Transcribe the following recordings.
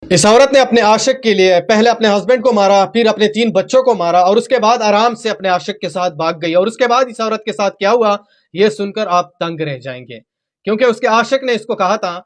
اس عورت نے اپنے عاشق کے لیے پہلے اپنے ہسبینڈ کو مارا، پھر اپنے 3 بچوں کو مارا، اور اس کے بعد آرام سے اپنے عاشق کے ساتھ بھاگ گئی۔ اور اس کے بعد اس عورت کے ساتھ کیا ہوا یہ سن کر آپ دنگ رہ جائیں گے، کیونکہ اس کے عاشق نے اس کو کہا تھا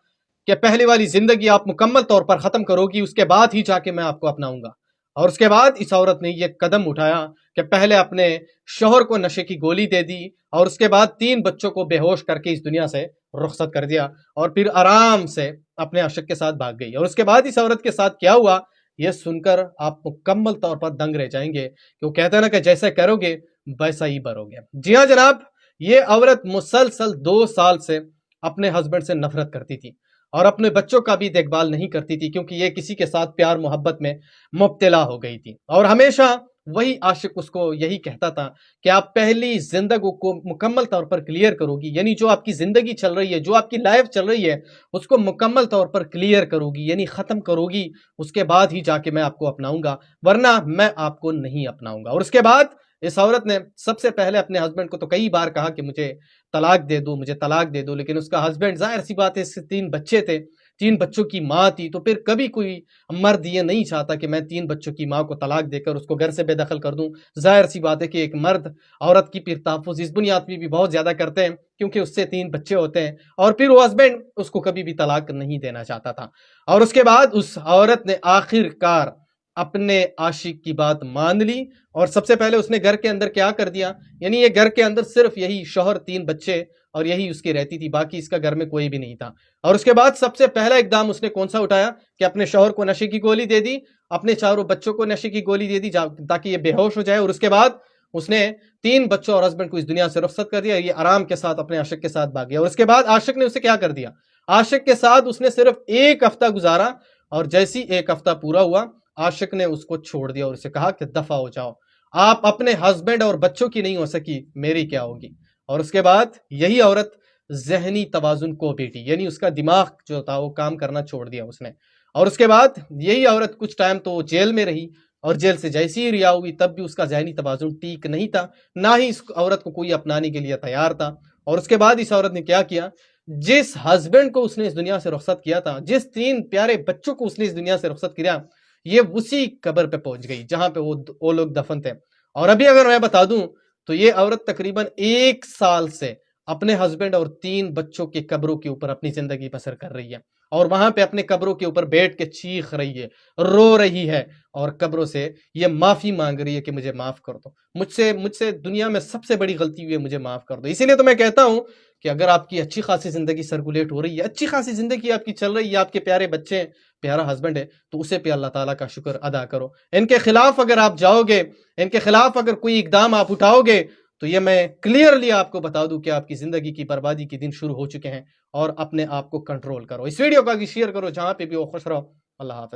کہ پہلے والی زندگی آپ مکمل طور پر ختم کرو گی، اس کے بعد ہی جا کے میں آپ کو اپناؤں گا۔ اور اس کے بعد اس عورت نے یہ قدم اٹھایا کہ پہلے اپنے شوہر کو نشے کی گولی دے دی، اور اس کے بعد 3 بچوں کو بے ہوش کر کے اس دنیا سے رخصت کر دیا، اور پھر آرام سے اپنے عاشق کے ساتھ بھاگ گئی۔ اور اس کے بعد اس عورت کے ساتھ کیا ہوا یہ سن کر آپ مکمل طور پر دنگ رہ جائیں گے، کہ وہ کہتے ہیں نا کہ جیسے کرو گے ویسا ہی بھرو گے۔ جی ہاں جناب، یہ عورت مسلسل 2 سال سے اپنے ہسبینڈ سے نفرت کرتی تھی، اور اپنے بچوں کا بھی دیکھ بھال نہیں کرتی تھی، کیونکہ یہ کسی کے ساتھ پیار محبت میں مبتلا ہو گئی تھی۔ اور ہمیشہ وہی عاشق اس کو یہی کہتا تھا کہ آپ پہلی زندگی کو مکمل طور پر کلیئر کرو گی، یعنی جو آپ کی زندگی چل رہی ہے، جو آپ کی لائف چل رہی ہے، اس کو مکمل طور پر کلیئر کرو گی، یعنی ختم کرو گی، اس کے بعد ہی جا کے میں آپ کو اپناؤں گا، ورنہ میں آپ کو نہیں اپناؤں گا۔ اور اس کے بعد اس عورت نے سب سے پہلے اپنے ہسبینڈ کو تو کئی بار کہا کہ مجھے طلاق دے دو، مجھے طلاق دے دو، لیکن اس کا ہسبینڈ، ظاہر سی بات ہے، اس سے 3 بچے تھے، 3 بچوں کی ماں تھی، تو پھر کبھی کوئی مرد یہ نہیں چاہتا کہ میں 3 بچوں کی ماں کو طلاق دے کر اس کو گھر سے بے دخل کر دوں۔ ظاہر سی بات ہے کہ ایک مرد عورت کی پھر تحفظ اس بنیاد پہ بھی بہت زیادہ کرتے ہیں کیونکہ اس سے 3 بچے ہوتے ہیں، اور پھر وہ ہسبینڈ اس کو کبھی بھی طلاق نہیں دینا چاہتا تھا۔ اور اس کے بعد اس عورت نے آخر کار اپنے عاشق کی بات مان لی، اور سب سے پہلے اس نے گھر کے اندر کیا کر دیا، یعنی یہ گھر کے اندر صرف یہی شوہر، 3 بچے، اور یہی اس کی رہتی تھی، باقی اس کا گھر میں کوئی بھی نہیں تھا۔ اور اس کے بعد سب سے پہلا اقدام اس نے کون سا اٹھایا کہ اپنے شوہر کو نشے کی گولی دے دی، اپنے 4 بچوں کو نشے کی گولی دے دی تاکہ یہ بے ہوش ہو جائے، اور اس کے بعد اس نے 3 بچوں اور ہسبینڈ کو اس دنیا سے رخصت کر دیا، یہ آرام کے ساتھ اپنے عاشق کے ساتھ بھاگ گیا۔ اور اس کے بعد عاشق نے اسے کیا کر دیا، عاشق کے ساتھ اس نے صرف 1 ہفتہ گزارا، اور جیسی 1 ہفتہ پورا ہوا عاشق نے اس کو چھوڑ دیا اور اسے کہا کہ دفع ہو جاؤ، آپ اپنے ہسبینڈ اور بچوں کی نہیں ہو سکی، میری کیا ہوگی۔ اور اس کے بعد یہی عورت ذہنی توازن کو بیٹی، یعنی اس کا دماغ جو تھا وہ کام کرنا چھوڑ دیا اس نے۔ اور اس کے بعد یہی عورت کچھ ٹائم تو جیل میں رہی، اور جیل سے جیسی ہی رہا ہوئی تب بھی اس کا ذہنی توازن ٹھیک نہیں تھا، نہ ہی اس عورت کو کوئی اپنانے کے لیے تیار تھا۔ اور اس کے بعد اس عورت نے کیا کیا، جس ہسبینڈ کو اس نے اس دنیا سے رخصت کیا تھا، جس 3 پیارے بچوں کو اس نے اس دنیا سے رخصت کیا، یہ اسی قبر پہ پہنچ گئی جہاں پہ وہ لوگ دفن تھے۔ اور ابھی اگر میں بتا دوں تو یہ عورت تقریباً 1 سال سے اپنے ہسبینڈ اور 3 بچوں کی قبروں کے اوپر اپنی زندگی بسر کر رہی ہے، اور وہاں پہ اپنے قبروں کے اوپر بیٹھ کے چیخ رہی ہے، رو رہی ہے، اور قبروں سے یہ معافی مانگ رہی ہے کہ مجھے معاف کر دو، مجھ سے دنیا میں سب سے بڑی غلطی ہوئی ہے، مجھے معاف کر دو۔ اسی لیے تو میں کہتا ہوں کہ اگر آپ کی اچھی خاصی زندگی سرکولیٹ ہو رہی ہے، اچھی خاصی زندگی آپ کی چل رہی ہے، آپ کے پیارے بچے ہیں، پیارا ہسبینڈ ہے، تو اسے پہ اللہ تعالیٰ کا شکر ادا کرو۔ ان کے خلاف اگر آپ جاؤ گے، ان کے خلاف اگر کوئی اقدام آپ اٹھاؤ گے، تو یہ میں کلیئرلی آپ کو بتا دوں کہ آپ کی زندگی کی بربادی کے دن شروع ہو چکے ہیں، اور اپنے آپ کو کنٹرول کرو۔ اس ویڈیو کو آگے شیئر کرو، جہاں پہ بھی وہ خوش رہو۔ اللہ حافظ۔